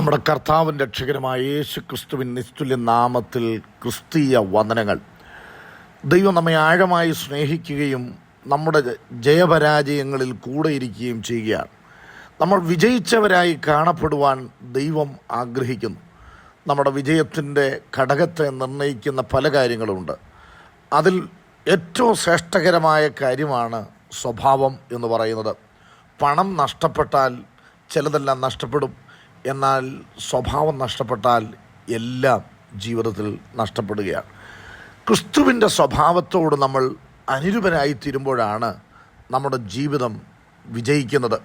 നമ്മുടെ കർത്താവിൻ രക്ഷകനുമായ യേശു ക്രിസ്തുവിൻ നിസ്തുല്യ നാമത്തിൽ ക്രിസ്തീയ വന്ദനങ്ങൾ. ദൈവം നമ്മെ ആഴമായി സ്നേഹിക്കുകയും നമ്മുടെ ജയപരാജയങ്ങളിൽ കൂടെ ഇരിക്കുകയും ചെയ്യുകയാണ്. നമ്മൾ വിജയിച്ചവരായി കാണപ്പെടുവാൻ ദൈവം ആഗ്രഹിക്കുന്നു. നമ്മുടെ വിജയത്തിൻ്റെ ഘടകത്തെ നിർണ്ണയിക്കുന്ന പല കാര്യങ്ങളുണ്ട്. അതിൽ ഏറ്റവും ശ്രേഷ്ഠകരമായ കാര്യമാണ് സ്വഭാവം എന്ന് പറയുന്നത്. പണം നഷ്ടപ്പെട്ടാൽ ചിലതെല്ലാം നഷ്ടപ്പെടും, എന്നാൽ സ്വഭാവം നഷ്ടപ്പെട്ടാൽ എല്ലാം ജീവിതത്തിൽ നഷ്ടപ്പെടുകയാണ്. ക്രിസ്തുവിൻ്റെ സ്വഭാവത്തോട് നമ്മൾ അനുരൂപരായിത്തീരുമ്പോഴാണ് നമ്മുടെ ജീവിതം വിജയിക്കുന്നത്.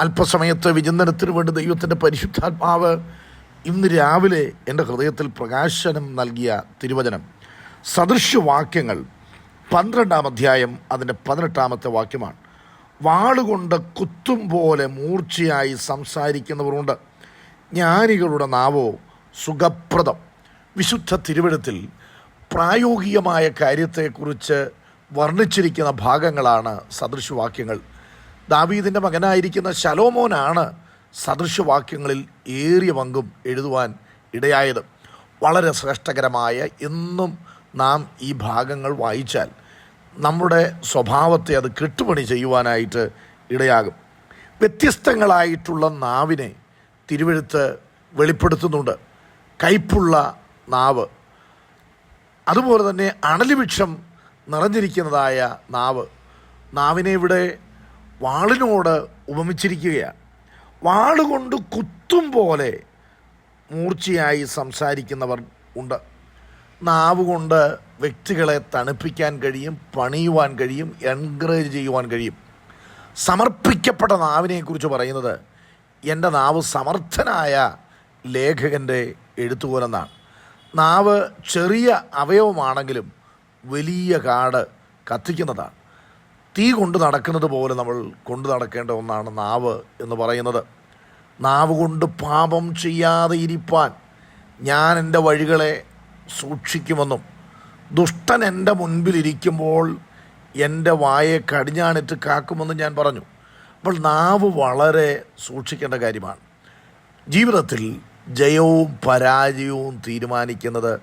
അല്പസമയത്തെ വിചിന്തനത്തിന് വേണ്ടി ദൈവത്തിൻ്റെ പരിശുദ്ധാത്മാവ് ഇന്ന് രാവിലെ എൻ്റെ ഹൃദയത്തിൽ പ്രകാശനം നൽകിയ തിരുവചനം സദൃശ്യവാക്യങ്ങൾ 12-ാം അധ്യായം അതിൻ്റെ 18-ാമത്തെ വാക്യമാണ്. വാളുകൊണ്ട് കുത്തും പോലെ മൂർച്ചയായി സംസാരിക്കുന്നവരുണ്ട്, ജ്ഞാനികളുടെ നാവോ സുഖപ്രദം. വിശുദ്ധ തിരുവെഴുത്തിൽ പ്രായോഗികമായ കാര്യത്തെക്കുറിച്ച് വർണ്ണിച്ചിരിക്കുന്ന ഭാഗങ്ങളാണ് സദൃശവാക്യങ്ങൾ. ദാവീദിൻ്റെ മകനായിരിക്കുന്ന ശലോമോനാണ് സദൃശവാക്യങ്ങളിൽ ഏറിയ പങ്കും എഴുതുവാൻ ഇടയായത്. വളരെ ശ്രേഷ്ഠകരമായ, എന്നും നാം ഈ ഭാഗങ്ങൾ വായിച്ചാൽ നമ്മുടെ സ്വഭാവത്തെ അത് കെട്ടുപണി ചെയ്യുവാനായിട്ട് ഇടയാകും. വ്യത്യസ്തങ്ങളായിട്ടുള്ള നാവിനെ തിരുവെഴുത്ത് വെളിപ്പെടുത്തുന്നുണ്ട്. കയ്പുള്ള നാവ്, അതുപോലെ തന്നെ അണലിവൃക്ഷം നിറഞ്ഞിരിക്കുന്നതായ നാവ്. നാവിനെ ഇവിടെ വാളിനോട് ഉപമിച്ചിരിക്കുകയാണ്. വാളുകൊണ്ട് കുത്തും പോലെ മൂർച്ചയായി സംസാരിക്കുന്നവർ ഉണ്ട്. നാവ് കൊണ്ട് വ്യക്തികളെ തണുപ്പിക്കാൻ കഴിയും, പണിയുവാൻ കഴിയും, എൻകറേജ് ചെയ്യുവാൻ കഴിയും. സമർപ്പിക്കപ്പെട്ട നാവിനെക്കുറിച്ച് പറയുന്നത് എൻ്റെ നാവ് സമർത്ഥനായ ലേഖകൻ്റെ എഴുത്തുപോലെന്നാണ്. നാവ് ചെറിയ അവയവമാണെങ്കിലും വലിയ കാട് കത്തിക്കുന്നതാണ്. തീ കൊണ്ട് നടക്കുന്നത് പോലെ നമ്മൾ കൊണ്ടു നടക്കേണ്ട ഒന്നാണ് നാവ് എന്ന് പറയുന്നത്. നാവ് കൊണ്ട് പാപം ചെയ്യാതെ ഇരിപ്പാൻ ഞാൻ എൻ്റെ വഴികളെ സൂക്ഷിക്കുമെന്നും, ദുഷ്ടൻ എൻ്റെ മുൻപിലിരിക്കുമ്പോൾ എൻ്റെ വായെ കടിഞ്ഞാണിട്ട് കാക്കുമെന്നും ഞാൻ പറഞ്ഞു. അപ്പോൾ നാവ് വളരെ സൂക്ഷിക്കേണ്ട കാര്യമാണ്. ജീവിതത്തിൽ ജയവും പരാജയവും തീരുമാനിക്കുന്നത്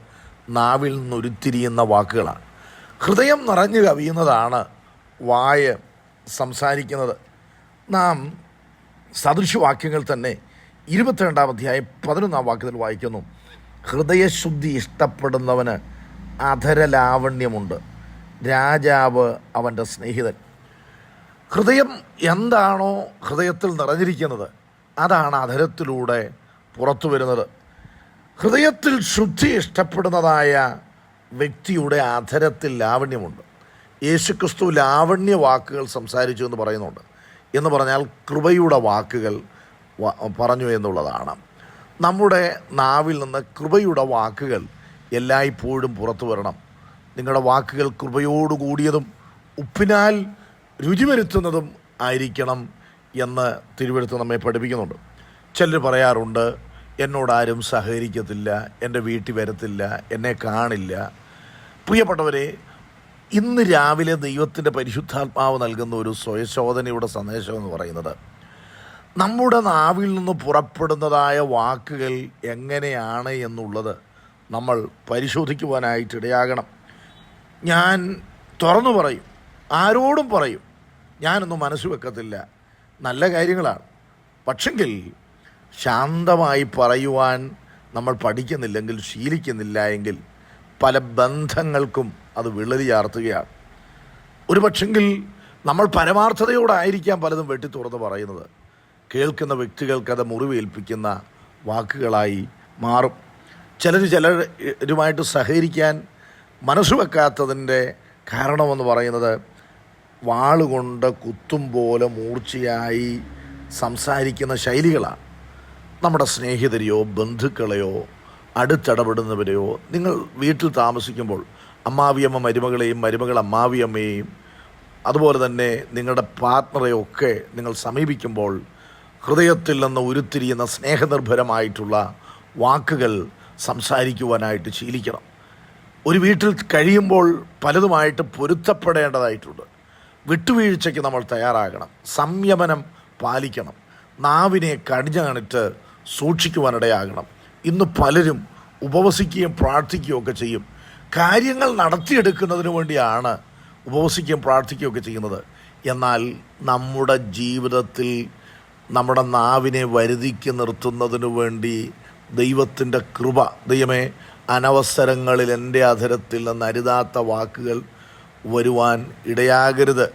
നാവിൽ നിന്നുരുത്തിരിയുന്ന വാക്കുകളാണ്. ഹൃദയം നിറഞ്ഞു കവിയുന്നതാണ് വായ സംസാരിക്കുന്നത്. നാം സദൃശവാക്യങ്ങൾ തന്നെ 22-ാം അധ്യായം 11-ാം വാക്യത്തിൽ വായിക്കുന്നു, ഹൃദയശുദ്ധി ഇഷ്ടപ്പെടുന്നവന് അധരലാവണ്യമുണ്ട്, രാജാവ് അവൻ്റെ സ്നേഹിതൻ. ഹൃദയം എന്താണോ ഹൃദയത്തിൽ നിറഞ്ഞിരിക്കുന്നത് അതാണ് അധരത്തിലൂടെ പുറത്തു വരുന്നത്. ഹൃദയത്തിൽ ശുദ്ധി ഇഷ്ടപ്പെടുന്നതായ വ്യക്തിയുടെ അധരത്തിൽ ലാവണ്യമുണ്ട്. യേശുക്രിസ്തു ലാവണ്യ വാക്കുകൾ സംസാരിച്ചു എന്ന് പറയുന്നുണ്ട്. എന്ന് പറഞ്ഞാൽ കൃപയുടെ വാക്കുകൾ പറഞ്ഞു എന്നുള്ളതാണ്. നമ്മുടെ നാവിൽ നിന്ന് കൃപയുടെ വാക്കുകൾ എല്ലായ്പ്പോഴും പുറത്തു വരണം. നിങ്ങളുടെ വാക്കുകൾ കൃപയോടുകൂടിയതും ഉപ്പിനാൽ രുചി വരുത്തുന്നതും ആയിരിക്കണം എന്ന് തിരുവെഴുത്ത് നമ്മെ പഠിപ്പിക്കുന്നുണ്ട്. ചിലർ പറയാറുണ്ട്, എന്നോടാരും സഹകരിക്കത്തില്ല, എൻ്റെ വീട്ടിൽ വരത്തില്ല, എന്നെ കാണില്ല. പ്രിയപ്പെട്ടവരെ, ഇന്ന് രാവിലെ ദൈവത്തിൻ്റെ പരിശുദ്ധാത്മാവ് നൽകുന്ന ഒരു സ്വയശോധനയുടെ സന്ദേശം എന്ന് പറയുന്നത്, നമ്മുടെ നാവിൽ നിന്ന് പുറപ്പെടുന്നതായ വാക്കുകൾ എങ്ങനെയാണ് എന്നുള്ളത് നമ്മൾ പരിശോധിക്കുവാനായിട്ട് ഇടയാകണം. ഞാൻ തുറന്നു പറയും, ആരോടും പറയും, ഞാനൊന്നും മനസ്സ് വെക്കത്തില്ല, നല്ല കാര്യങ്ങളാണ്. പക്ഷെങ്കിൽ ശാന്തമായി പറയുവാൻ നമ്മൾ പഠിക്കുന്നില്ലെങ്കിൽ, ശീലിക്കുന്നില്ല എങ്കിൽ പല ബന്ധങ്ങൾക്കും അത് വിള്ളൽ ചാർത്തുകയാണ്. ഒരു പക്ഷെങ്കിൽ നമ്മൾ പരമാർത്ഥതയോടായിരിക്കാം പലതും വെട്ടി തുറന്ന് പറയുന്നത്. കേൾക്കുന്ന വ്യക്തികൾക്കത് മുറിവേൽപ്പിക്കുന്ന വാക്കുകളായി മാറും. ചിലരുമായിട്ട് സഹകരിക്കാൻ മനസ്സ് വെക്കാത്തതിൻ്റെ കാരണമെന്ന് പറയുന്നത് വാളുകൊണ്ട് കുത്തും പോലെ മൂർച്ചയായി സംസാരിക്കുന്ന ശൈലികളാണ്. നമ്മുടെ സ്നേഹിതരെയോ ബന്ധുക്കളെയോ അടുത്തിടപെടുന്നവരെയോ, നിങ്ങൾ വീട്ടിൽ താമസിക്കുമ്പോൾ അമ്മാവിയമ്മ മരുമകളെയും മരുമകൾ അമ്മാവിയമ്മയെയും അതുപോലെ തന്നെ നിങ്ങളുടെ പാർട്ട്ണറെയോ ഒക്കെ നിങ്ങൾ സമീപിക്കുമ്പോൾ ഹൃദയത്തിൽ നിന്ന് ഉരുത്തിരിയുന്ന സ്നേഹനിർഭരമായിട്ടുള്ള വാക്കുകൾ സംസാരിക്കുവാനായിട്ട് ശീലിക്കണം. ഒരു വീട്ടിൽ കഴിയുമ്പോൾ പലതുമായിട്ട് പൊരുത്തപ്പെടേണ്ടതായിട്ടുണ്ട്. വിട്ടുവീഴ്ചയ്ക്ക് നമ്മൾ തയ്യാറാകണം, സംയമനം പാലിക്കണം. നാവിനെ കടിഞ്ഞാണിട്ട് സൂക്ഷിക്കുവാനിടയാകണം. ഇന്ന് പലരും ഉപവസിക്കുകയും പ്രാർത്ഥിക്കുകയും ഒക്കെ ചെയ്യും. കാര്യങ്ങൾ നടത്തിയെടുക്കുന്നതിന് വേണ്ടിയാണ് ഉപവസിക്കുകയും പ്രാർത്ഥിക്കുകയും ഒക്കെ ചെയ്യുന്നത്. എന്നാൽ നമ്മുടെ ജീവിതത്തിൽ നമ്മുടെ നാവിനെ വരുതിക്ക് നിർത്തുന്നതിന് വേണ്ടി ദൈവത്തിൻ്റെ കൃപ, ദൈവമേ, അനവസരങ്ങളിൽ എൻ്റെ അധരത്തിൽ നിന്ന് അരുതാത്ത വാക്കുകൾ വരുവാൻ ഇടയാകരുത്.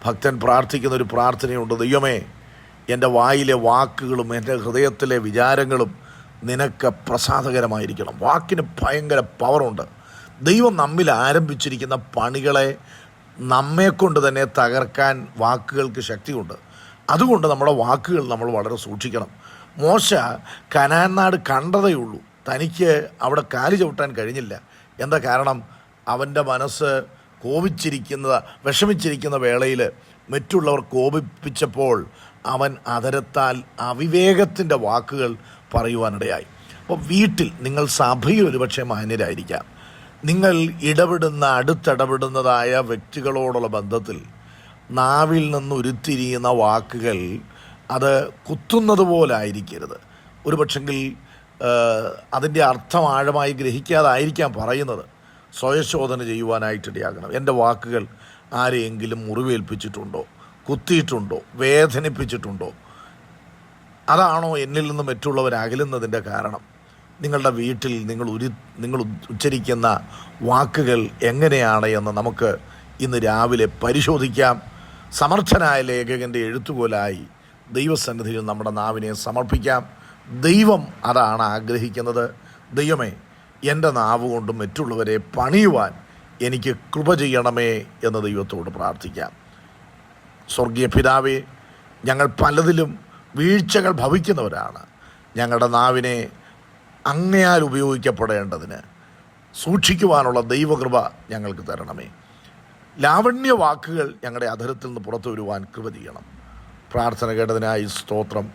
ഭക്തൻ പ്രാർത്ഥിക്കുന്ന ഒരു പ്രാർത്ഥനയുണ്ട്. ദൈവമേ, എൻ്റെ വായിലെ വാക്കുകളും എൻ്റെ ഹൃദയത്തിലെ വിചാരങ്ങളും നിനക്ക് പ്രസാദകരമായിരിക്കണം. വാക്കിന് ഭയങ്കര പവറുണ്ട്. ദൈവം നമ്മിൽ ആരംഭിച്ചിരിക്കുന്ന പണികളെ നമ്മെക്കൊണ്ട് തന്നെ തകർക്കാൻ വാക്കുകൾക്ക് ശക്തിയുണ്ട്. അതുകൊണ്ട് നമ്മുടെ വാക്കുകൾ നമ്മൾ വളരെ സൂക്ഷിക്കണം. മോശ കനാൻ നാട് കണ്ടതേ ഉള്ളൂ, തനിക്ക് അവിടെ കാല് ചവിട്ടാൻ കഴിഞ്ഞില്ല. എന്താ കാരണം? അവൻ്റെ മനസ്സ് വിഷമിച്ചിരിക്കുന്ന വേളയിൽ മറ്റുള്ളവർ കോപിപ്പിച്ചപ്പോൾ അവൻ അതരത്താൽ അവിവേകത്തിൻ്റെ വാക്കുകൾ പറയുവാനിടയായി. അപ്പോൾ വീട്ടിൽ നിങ്ങൾ സഭയിൽ ഒരുപക്ഷെ മാന്യരായിരിക്കാം. നിങ്ങൾ അടുത്തിടപെടുന്നതായ വ്യക്തികളോടുള്ള ബന്ധത്തിൽ നാവിൽ നിന്ന് ഉരുത്തിരിയുന്ന വാക്കുകൾ അത് കുത്തുന്നത് പോലെ ആയിരിക്കരുത്. ഒരു പക്ഷെങ്കിൽ അതിൻ്റെ അർത്ഥം ആഴമായി ഗ്രഹിക്കാതായിരിക്കാം പറയുന്നത്. സ്വയശോധന ചെയ്യുവാനായിട്ടിടയാകണം. എൻ്റെ വാക്കുകൾ ആരെയെങ്കിലും മുറിവേൽപ്പിച്ചിട്ടുണ്ടോ, കുത്തിയിട്ടുണ്ടോ, വേദനിപ്പിച്ചിട്ടുണ്ടോ? അതാണോ എന്നിൽ നിന്ന് മറ്റുള്ളവർ അകലുന്നതിൻ്റെ കാരണം? നിങ്ങളുടെ വീട്ടിൽ നിങ്ങൾ ഉച്ചരിക്കുന്ന വാക്കുകൾ എങ്ങനെയാണ് എന്ന് നമുക്ക് ഇന്ന് രാവിലെ പരിശോധിക്കാം. സമർത്ഥനായ ലേഖകൻ്റെ എഴുത്തുപോലായി ദൈവസന്നിധിയിൽ നമ്മുടെ നാവിനെ സമർപ്പിക്കാം. ദൈവം അതാണ് ആഗ്രഹിക്കുന്നത്. ദൈവമേ, എൻ്റെ നാവ് കൊണ്ട് മറ്റുള്ളവരെ പണിയുവാൻ എനിക്ക് കൃപ ചെയ്യണമേ എന്ന് ദൈവത്തോട് പ്രാർത്ഥിക്കാം. സ്വർഗീയ പിതാവേ, ഞങ്ങൾ പലതിലും വീഴ്ചകൾ ഭവിക്കുന്നവരാണ്. ഞങ്ങളുടെ നാവിനെ അങ്ങയാൽ ഉപയോഗിക്കപ്പെടേണ്ടതിന് സൂക്ഷിക്കുവാനുള്ള ദൈവകൃപ ഞങ്ങൾക്ക് തരണമേ. ലാവണ്യ വാക്കുകൾ ഞങ്ങളുടെ അധരത്തിൽ നിന്ന് പുറത്തു വരുവാൻ കൃപ ചെയ്യണം. പ്രാർത്ഥന കേട്ടതിനായി സ്തോത്രം,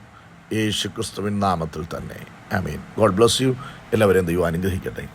യേശു ക്രിസ്തുവിൻ നാമത്തിൽ തന്നെ. ആമേൻ. God bless you. എല്ലാവരെയും ദൈവം അനുഗ്രഹിക്കട്ടെ.